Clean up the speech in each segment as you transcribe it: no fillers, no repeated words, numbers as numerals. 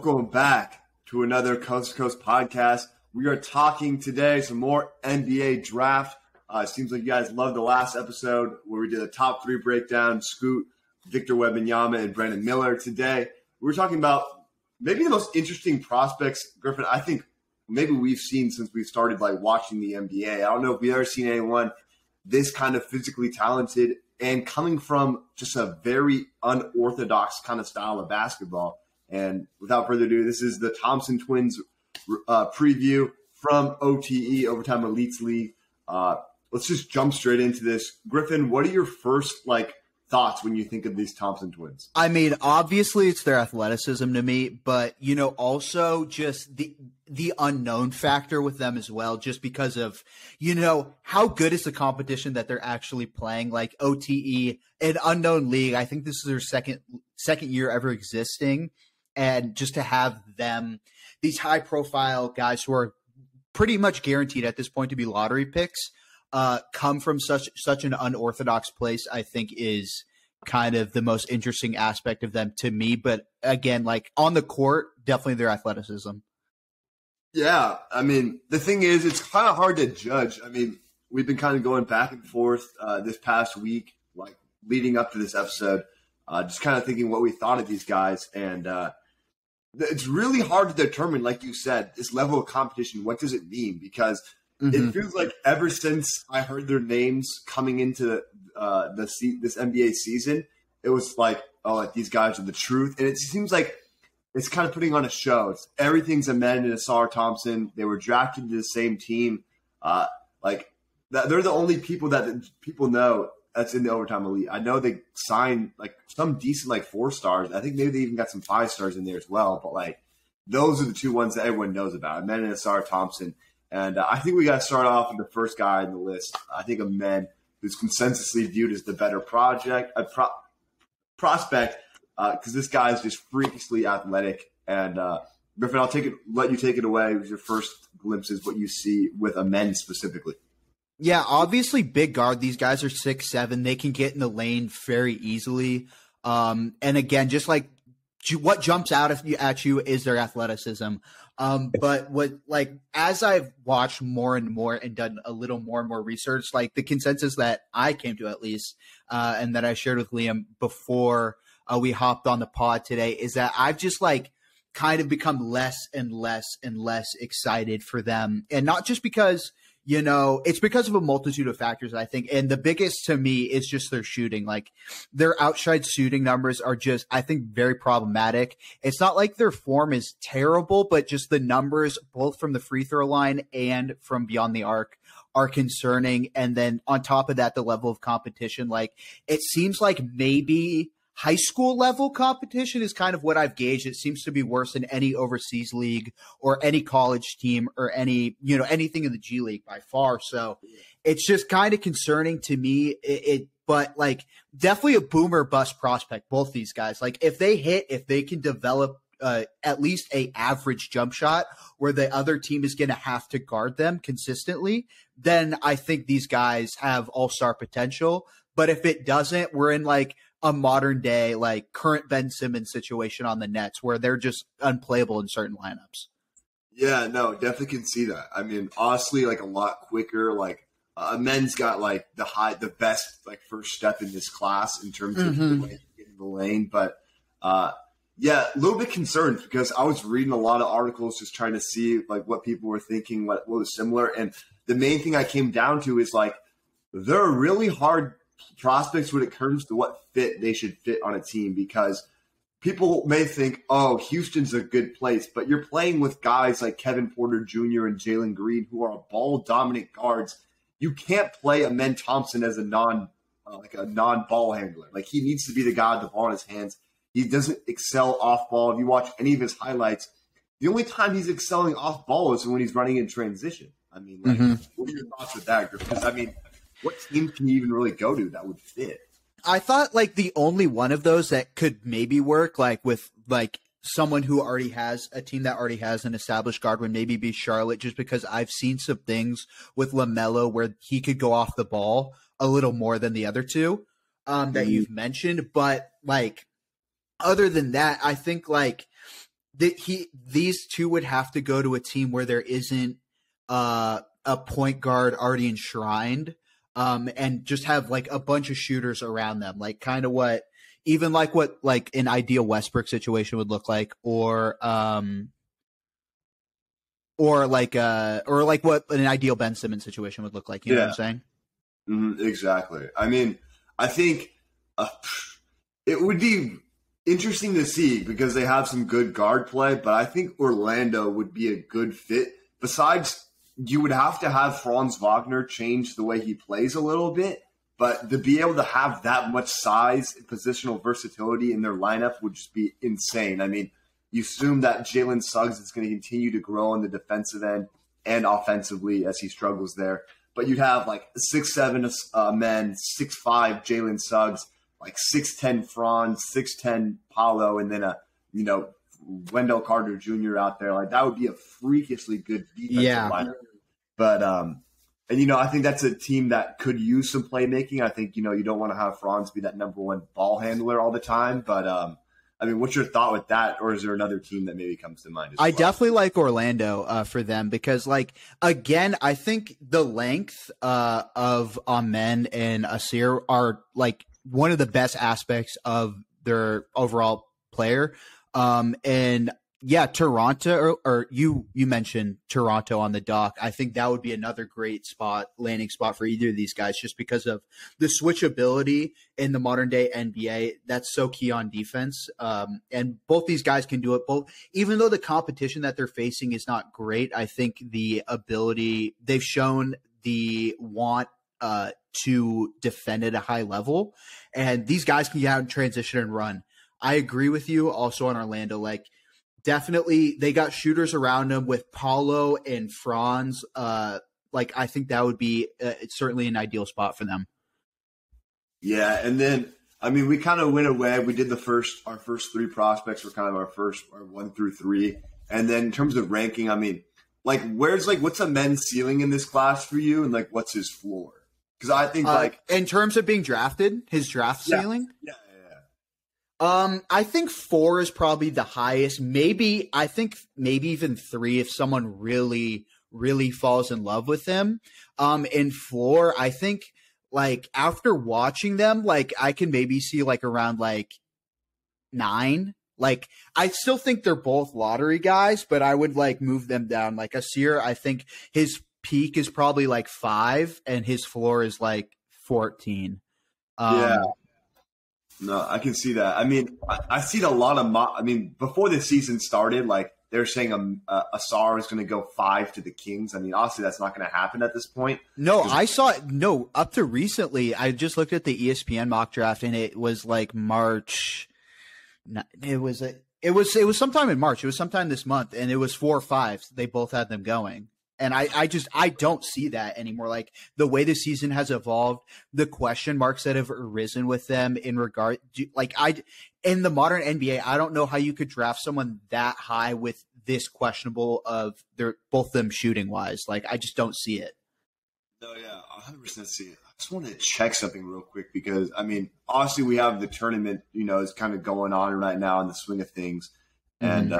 Welcome back to another Coast to Coast podcast. We are talking today some more NBA draft. It seems like you guys loved the last episode where we did a top 3 breakdown. Scoot, Victor Wembanyama, and Brandon Miller. Today, we're talking about maybe the most interesting prospects, Griffin, I think maybe we've seen since we started watching the NBA. I don't know if we've ever seen anyone this kind of physically talented and coming from just a very unorthodox kind of style of basketball. And without further ado, this is the Thompson Twins preview from OTE, Overtime Elites League. Let's just jump straight into this. Griffin, what are your first thoughts when you think of these Thompson Twins? I mean, obviously it's their athleticism to me, but also just the unknown factor with them as well, just because of, how good is the competition that they're actually playing, like OTE, an unknown league. I think this is their second year ever existing. And just to have them, these high profile guys who are pretty much guaranteed at this point to be lottery picks, come from such an unorthodox place, I think is kind of the most interesting aspect of them to me. But again, on the court, definitely their athleticism. Yeah, I mean, the thing is, it's kind of hard to judge. I mean, we've been kind of going back and forth this past week, leading up to this episode, just kind of thinking what we thought of these guys. And it's really hard to determine, like you said, this level of competition. What does it mean? Because it feels like ever since I heard their names coming into this NBA season, it was these guys are the truth. And it seems like it's kind of putting on a show. Everything's a men and Ausar Thompson. They were drafted to the same team. They're the only people that people know that's in the Overtime Elite. I know they signed some decent 4 stars. I think maybe they even got some 5 stars in there as well. But those are the 2 ones that everyone knows about, men and Ausar Thompson. And I think we got to start off with the first guy on the list. I think of men who's consensusly viewed as the better prospect, because this guy is just freakishly athletic. And Griffin, I'll let you take it away with your first glimpses, what you see with a men specifically. Yeah, obviously big guard. These guys are 6'7". They can get in the lane very easily. And again, just what jumps out at you is their athleticism. But as I've watched more and more and done a little more and more research, the consensus that I came to, at least, and that I shared with Liam before we hopped on the pod today, is that I've just kind of become less and less and less excited for them. And not just because, it's because of a multitude of factors, I think. And the biggest to me is just their shooting. Their outside shooting numbers are just, I think, very problematic. It's not like their form is terrible, but just the numbers, both from the free throw line and from beyond the arc, are concerning. And then on top of that, the level of competition, it seems like maybe high school level competition is kind of what I've gauged. It seems to be worse than any overseas league or any college team or any, anything in the G League by far. So it's just kind of concerning to me. But definitely a boomer bust prospect, both these guys. If they can develop at least a average jump shot where the other team is going to have to guard them consistently, then I think these guys have all-star potential. But if it doesn't, we're in a modern day, current Ben Simmons situation on the Nets where they're just unplayable in certain lineups. Yeah, no, definitely can see that. I mean, honestly, a lot quicker. Men's got the best first step in this class in terms of the way to get in the lane. But yeah, a little bit concerned because I was reading a lot of articles just trying to see what people were thinking, what was similar. And the main thing I came down to is they're really hard prospects when it comes to what fit they should fit on a team, because people may think, oh, Houston's a good place, but you're playing with guys like Kevin Porter Jr. and Jalen Green who are ball-dominant guards. You can't play Amen Thompson as a non-ball handler. He needs to be the guy with the ball in his hands. He doesn't excel off ball. If you watch any of his highlights, the only time he's excelling off ball is when he's running in transition. I mean, what are your thoughts with that? Because what team can you even really go to that would fit? I thought the only one of those that could maybe work with someone who already has a team that already has an established guard would maybe be Charlotte, just because I've seen some things with LaMelo where he could go off the ball a little more than the other two that you've mentioned. But other than that, I think these two would have to go to a team where there isn't a point guard already enshrined, and just have like a bunch of shooters around them, like kind of what an ideal Westbrook situation would look like, or like what an ideal Ben Simmons situation would look like. You know what I'm saying? Mm-hmm, exactly. I mean, I think it would be interesting to see because they have some good guard play, but I think Orlando would be a good fit. Besides, you would have to have Franz Wagner change the way he plays a little bit, but to be able to have that much size and positional versatility in their lineup would just be insane. I mean, you assume that Jalen Suggs is going to continue to grow on the defensive end and offensively as he struggles there. But you'd have like 6'7" men, 6'5" Jalen Suggs, like 6'10" Franz, 6'10" Paolo, and then Wendell Carter Jr. out there. Like that would be a freakishly good defensive lineup. But I think that's a team that could use some playmaking. I think you don't want to have Franz be that number one ball handler all the time. But I mean, what's your thought with that, or is there another team that maybe comes to mind? I definitely like Orlando for them because, like, again, I think the length of Amen and Ausar are like one of the best aspects of their overall player. And yeah, Toronto, or you mentioned Toronto on the dock. I think that would be another great landing spot for either of these guys, just because of the switchability in the modern day NBA. That's so key on defense. And both these guys can do it. Even though the competition that they're facing is not great, I think the ability they've shown the want to defend at a high level, and these guys can get out and transition and run. I agree with you also on Orlando. Like, definitely, they got shooters around them with Paulo and Franz. I think that would be it's certainly an ideal spot for them. Yeah, and then I mean, we kind of went away. We did our first three prospects were kind of our 1 through 3, and then in terms of ranking, I mean, like what's a men's ceiling in this class for you, and like what's his floor? Because I think in terms of being drafted, his draft ceiling. Yeah. I think 4 is probably the highest. Maybe even 3 if someone really, really falls in love with him. And 4, I think like after watching them, like I can maybe see like around like 9. Like I still think they're both lottery guys, but I would like move them down. Like Ausar, I think his peak is probably like 5 and his floor is like 14. Yeah. No, I can see that. I mean, I seen a lot of before the season started, like they're saying Ausar is going to go 5 to the Kings. I mean, obviously that's not going to happen at this point. No, I saw it. No, up to recently, I just looked at the ESPN mock draft and it was like March. It was sometime in March. It was sometime this month, and it was 4 or 5. They both had them going. And I don't see that anymore. Like the way the season has evolved, the question marks that have arisen with them in regard to, in the modern NBA, I don't know how you could draft someone that high with this questionable of both them shooting wise. Like I just don't see it. No, yeah, 100% see it. I just want to check something real quick because I mean, obviously we have the tournament, is kind of going on right now in the swing of things, and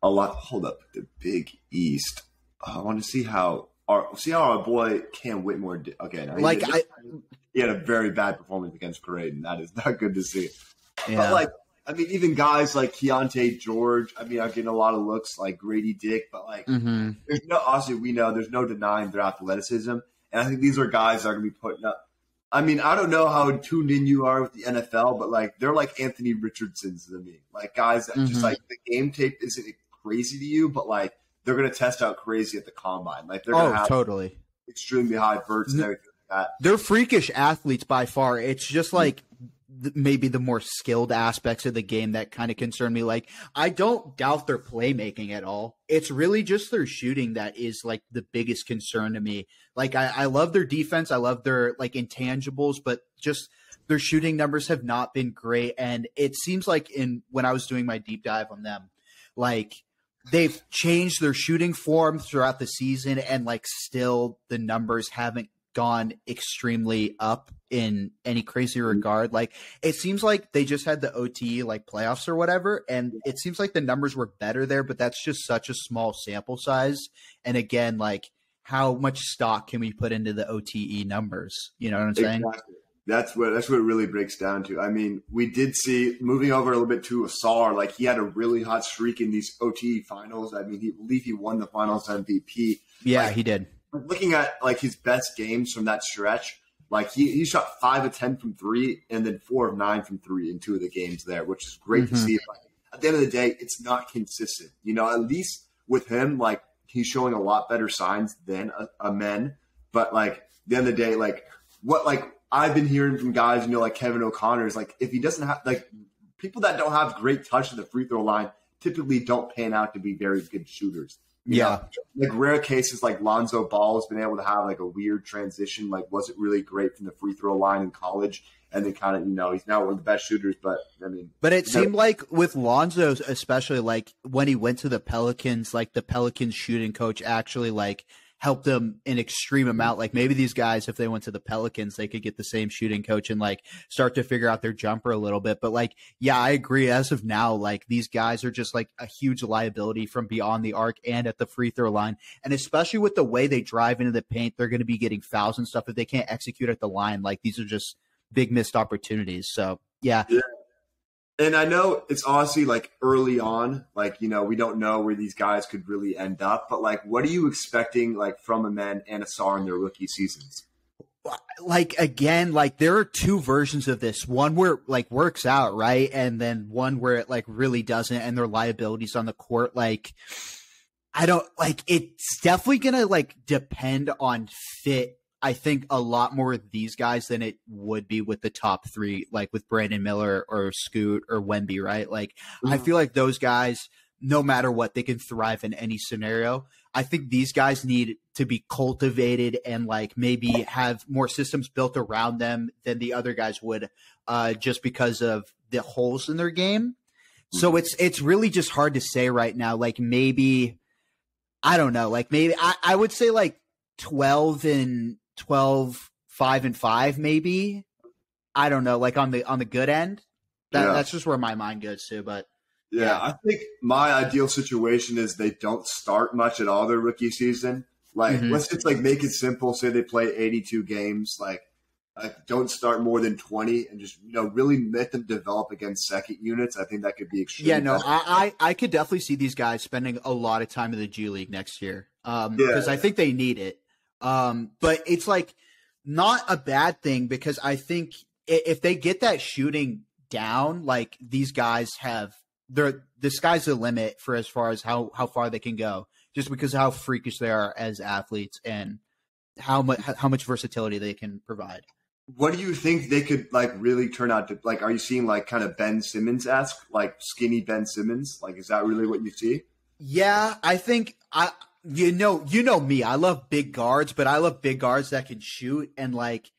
hold up, the Big East. I want to see how our boy Cam Whitmore did. Okay, he had a very bad performance against Parade, and that is not good to see. Yeah. But even guys like Keontae George, I'm getting a lot of looks like Grady Dick, but there's there's no denying their athleticism, and I think these are guys that are going to be putting up. I mean, I don't know how tuned in you are with the NFL, but they're like Anthony Richardsons to me, like guys that just the game tape isn't crazy to you, but they're going to test out crazy at the combine. Like they're going to have totally extremely high verts and everything like that. They're freakish athletes by far. It's just maybe the more skilled aspects of the game that kind of concern me. Like I don't doubt their playmaking at all. It's really just their shooting that is like the biggest concern to me. Like I love their defense. I love their intangibles, but just their shooting numbers have not been great. And it seems like when I was doing my deep dive on them, they've changed their shooting form throughout the season, and still the numbers haven't gone extremely up in any crazy regard. Like, it seems like they just had the OTE like playoffs or whatever, and it seems like the numbers were better there, but that's just such a small sample size. And again, like, how much stock can we put into the OTE numbers? You know what I'm saying? Exactly. That's what it really breaks down to. I mean, we did see, moving over a little bit to Ausar, like he had a really hot streak in these OTE finals. I mean, I believe he won the finals MVP. Yeah, like, he did. Looking at like his best games from that stretch, like he shot 5 of 10 from 3 and then 4 of 9 from 3 in 2 of the games there, which is great to see. But at the end of the day, it's not consistent. You know, at least with him, like he's showing a lot better signs than a men. But like at the end of the day, like what like I've been hearing from guys, you know, like Kevin O'Connor is like, if he doesn't have like people that don't have great touch at the free throw line typically don't pan out to be very good shooters. You know? Like rare cases like Lonzo Ball has been able to have like a weird transition, like wasn't really great from the free throw line in college. And then kind of, you know, he's now one of the best shooters, but I mean. But it seemed like with Lonzo, especially like when he went to the Pelicans, like the Pelicans shooting coach actually like helped them an extreme amount. Like maybe these guys, if they went to the Pelicans, they could get the same shooting coach and like start to figure out their jumper a little bit. But like, yeah, I agree. As of now, like these guys are just like a huge liability from beyond the arc and at the free throw line. And especially with the way they drive into the paint, they're going to be getting fouls and stuff if they can't execute at the line. Like these are just big missed opportunities. So yeah. And I know it's honestly like early on, like, you know, we don't know where these guys could really end up, but like, what are you expecting like from a man and Ausar in their rookie seasons? Like, again, like there are 2 versions of this. One where like works out, right? And then one where it like really doesn't, and their liabilities on the court. Like, I don't like, it's definitely going to like depend on fit. I think a lot more with these guys than it would be with the top 3, like with Brandon Miller or Scoot or Wemby, right? Like, I feel like those guys, no matter what, they can thrive in any scenario. I think these guys need to be cultivated and like maybe have more systems built around them than the other guys would, just because of the holes in their game. So it's really just hard to say right now. Like maybe, I don't know, like maybe I would say like 12 and 12, 5 and 5, maybe. I don't know, like on the good end. That's just where my mind goes to. But yeah, I think my ideal situation is they don't start much at all their rookie season. Like let's just like make it simple. Say they play 82 games. Like don't start more than 20, and just, you know, really let them develop against second units. I think that could be extremely. Yeah, no, I could definitely see these guys spending a lot of time in the G League next year. Because I think they need it. But it's like not a bad thing, because I think if they get that shooting down, like these guys have the sky's the limit for as far as how far they can go, just because of how freakish they are as athletes and how much versatility they can provide. What do you think they could like really turn out to? Like, are you seeing like kind of Ben Simmons-esque, like skinny Ben Simmons? Like, is that really what you see? Yeah, I think you know me. I love big guards, but I love big guards that can shoot. And like,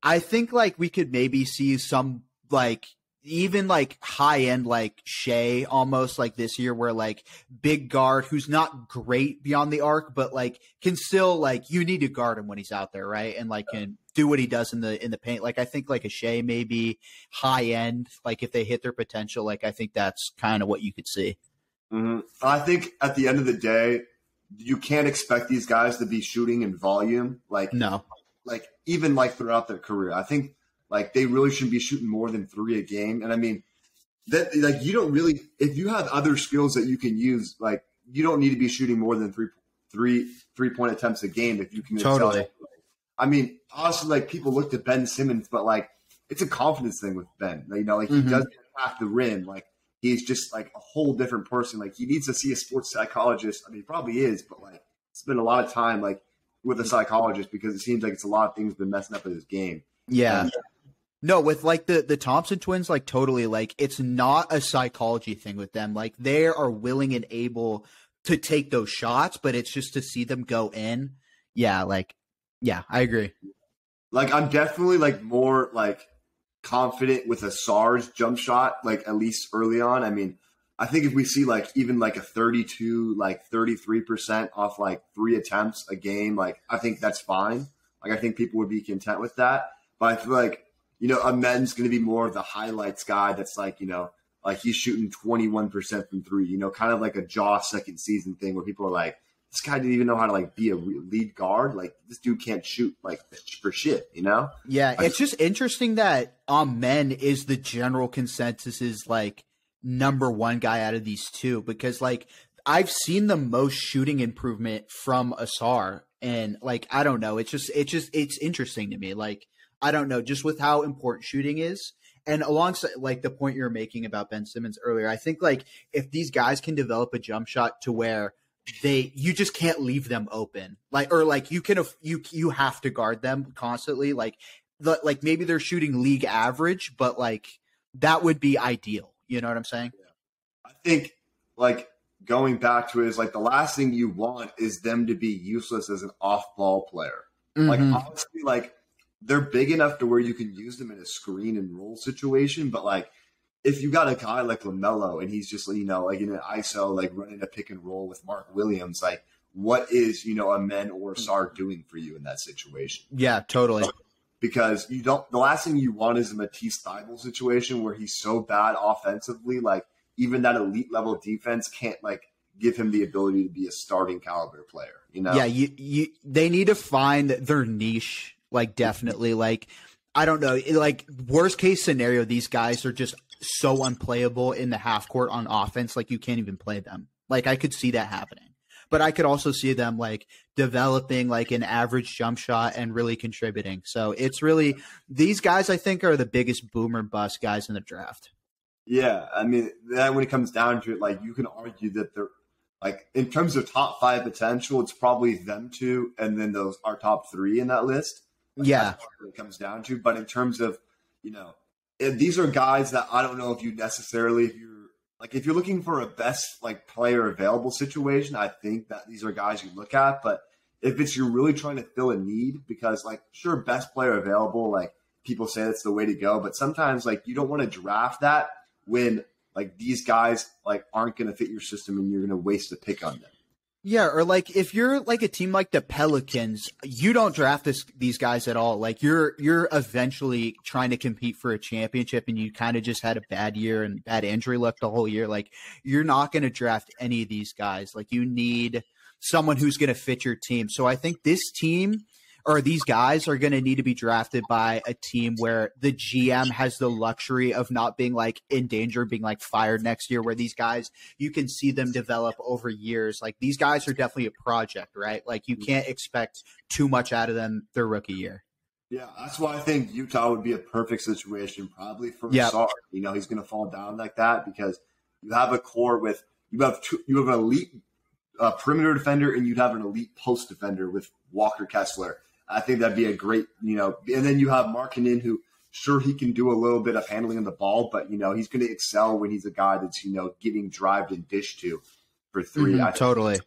I think like we could maybe see some like even like high end like Shea almost like this year, where like big guard who's not great beyond the arc, but like can still like, you need to guard him when he's out there, right? And like can do what he does in the paint. Like I think like a Shea maybe high end, like if they hit their potential, like I think that's kind of what you could see. Mm-hmm. I think at the end of the day, you can't expect these guys to be shooting in volume. Like, no, like even like throughout their career, I think like they really shouldn't be shooting more than 3 a game. And I mean that, like, you don't really, if you have other skills that you can use, like you don't need to be shooting more than three-point attempts a game if you can. Totally. I mean, honestly, like people looked at Ben Simmons, but like it's a confidence thing with Ben. You know, like he doesn't attack the rim. Like he's just like a whole different person. Like he needs to see a sports psychologist. I mean, he probably is, but like spend a lot of time like with a psychologist, because it seems like it's a lot of things been messing up with his game. Yeah. No, with like the Thompson twins, like totally, like it's not a psychology thing with them. Like they are willing and able to take those shots, but it's just to see them go in. Yeah, like, yeah, I agree. Like I'm definitely like more like confident with a SARS jump shot, like at least early on. I mean, I think if we see like even like a 32, like 33% off like 3 attempts a game, like I think that's fine. Like, I think people would be content with that. But I feel like, a men's going to be more of the highlights guy that's like, like he's shooting 21% from three, kind of like a Jaw second season thing where people are like, this guy didn't even know how to like be a lead guard. Like, this dude can't shoot like for shit, Yeah, it's just interesting that men is the general consensus is like number one guy out of these two, because like I've seen the most shooting improvement from Ausar, and like I don't know, it's interesting to me. Like I don't know, just with how important shooting is. And alongside like the point you were making about Ben Simmons earlier, I think like if these guys can develop a jump shot to where you just can't leave them open, like, or like you have to guard them constantly. Like maybe they're shooting league average, but like that would be ideal. You know what I'm saying? Yeah. I think like going back to it is like the last thing you want is them to be useless as an off ball player. Mm-hmm. Like obviously like they're big enough to where you can use them in a screen and roll situation. But like, if you got a guy like LaMelo and he's just, like in an ISO, like running a pick and roll with Mark Williams, like what is, a Men or Ausar doing for you in that situation? Yeah, totally. Because the last thing you want is a Matisse Thybulle situation where he's so bad offensively, like even that elite level defense can't like give him the ability to be a starting caliber player, Yeah, they need to find their niche, like definitely. Like, I don't know, like worst case scenario, these guys are just so unplayable in the half court on offense, like you can't even play them. Like I could see that happening. But I could also see them like developing like an average jump shot and really contributing. So it's really, these guys I think are the biggest boomer bust guys in the draft. Yeah, I mean, then when it comes down to it, like you can argue that they're like in terms of top 5 potential, it's probably them two, and then those are top 3 in that list. Like, yeah, that's what it comes down to. But in terms of, these are guys that I don't know if you necessarily, if you're looking for a best like player available situation, I think that these are guys you look at. But if you're really trying to fill a need, because like sure, best player available, like people say that's the way to go, but sometimes like you don't want to draft that when like these guys like aren't going to fit your system and you're going to waste a pick on them. Yeah, or like if you're like a team like the Pelicans, you don't draft these guys at all. Like you're eventually trying to compete for a championship, and you kind of just had a bad year and bad injury luck the whole year. Like you're not going to draft any of these guys. Like you need someone who's going to fit your team. So I think this team or these guys are going to need to be drafted by a team where the GM has the luxury of not being like in danger of being like fired next year, where these guys, you can see them develop over years. Like these guys are definitely a project, right? Like you can't expect too much out of them their rookie year. Yeah, that's why I think Utah would be a perfect situation probably for Ausar. He's going to fall down like that because you have a core with you have an elite perimeter defender, and you'd have an elite post defender with Walker Kessler. I think that'd be a great, and then you have Markkanen, who sure he can do a little bit of handling of the ball, but he's going to excel when he's a guy that's getting drived and dished to for 3. Totally.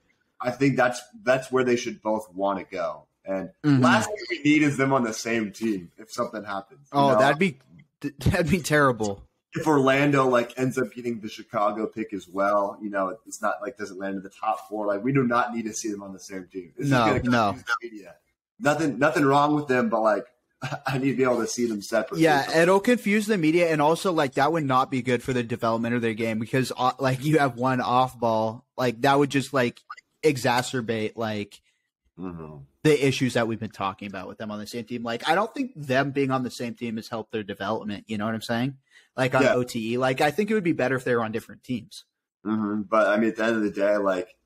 I think that's where they should both want to go. And last thing we need is them on the same team if something happens. That'd be terrible. If Orlando like ends up getting the Chicago pick as well, it's not like doesn't land in the top 4. Like we do not need to see them on the same team. No. Nothing wrong with them, but like I need to be able to see them separate. Yeah, it'll confuse the media, and also like that would not be good for the development of their game because like you have one off ball, like that would just like exacerbate like the issues that we've been talking about with them on the same team. Like I don't think them being on the same team has helped their development. You know what I'm saying? Like on OTE, like I think it would be better if they were on different teams. But I mean, at the end of the day, like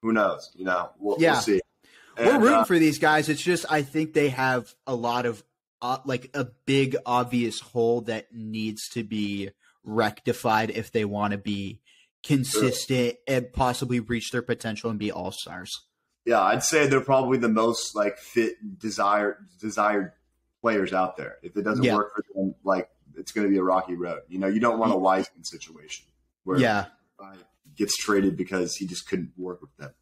who knows? We'll see. We're rooting for these guys. It's just I think they have a lot of like a big obvious hole that needs to be rectified if they want to be consistent and possibly reach their potential and be all-stars. Yeah, I'd say they're probably the most like fit, desired players out there. If it doesn't work for them, like it's going to be a rocky road. You don't want a Wiseman situation where gets traded because he just couldn't work with them.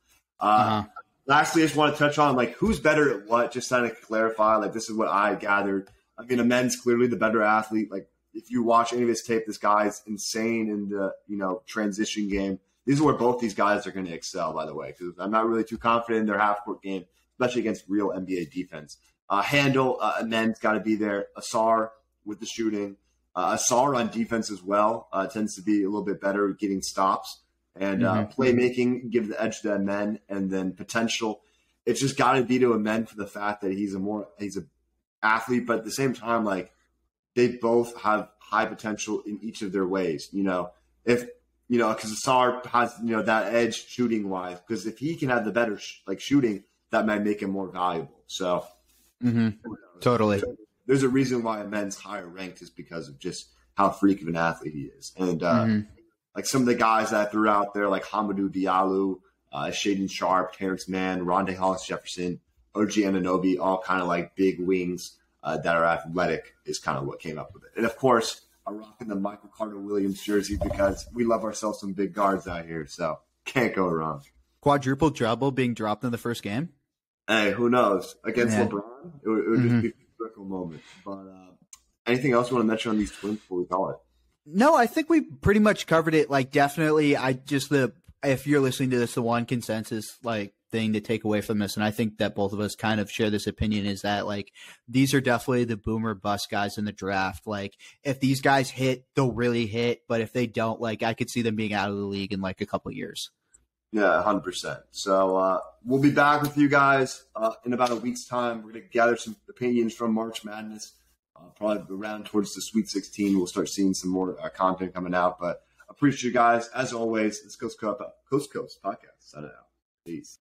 Lastly, I just want to touch on like who's better at what. Just trying to clarify. Like this is what I gathered. I mean, Amen's clearly the better athlete. Like if you watch any of his tape, this guy's insane in the transition game. These are where both these guys are going to excel. By the way, because I'm not really too confident in their half court game. especially against real NBA defense. Handle, Amen's got to be there. Ausar with the shooting. Ausar on defense as well tends to be a little bit better at getting stops. And playmaking, give the edge to Amen, and then potential. It's just got to be to Amen for the fact that he's an athlete, but at the same time, like, they both have high potential in each of their ways. Because Ausar has that edge shooting wise. Because if he can have the better shooting, that might make him more valuable. So, totally. There's a reason why Amen's higher ranked is because of just how freak of an athlete he is. And like some of the guys that I threw out there, like Hamidou Diallo, Shaden Sharp, Terrence Mann, Rondae Hollis-Jefferson, OG Anunoby, all kind of like big wings that are athletic is kind of what came up with it. And of course, I'm rocking the Michael Carter-Williams jersey because we love ourselves some big guards out here. So can't go wrong. Quadruple double being dropped in the first game? Hey, who knows? Against LeBron, it would just be a critical moment. But anything else you want to mention on these Twins before we call it? No, I think we pretty much covered it. Like, definitely, if you're listening to this, the one consensus thing to take away from this, and I think that both of us kind of share this opinion, is that these are definitely the boomer bust guys in the draft. Like, if these guys hit, they'll really hit, but if they don't, I could see them being out of the league in a couple of years. Yeah, 100%. So we'll be back with you guys in about a week's time. We're going to gather some opinions from March Madness. Probably around towards the Sweet 16, we'll start seeing some more content coming out. But appreciate you guys. As always, this Coast Coast Podcast. Signing out. Peace.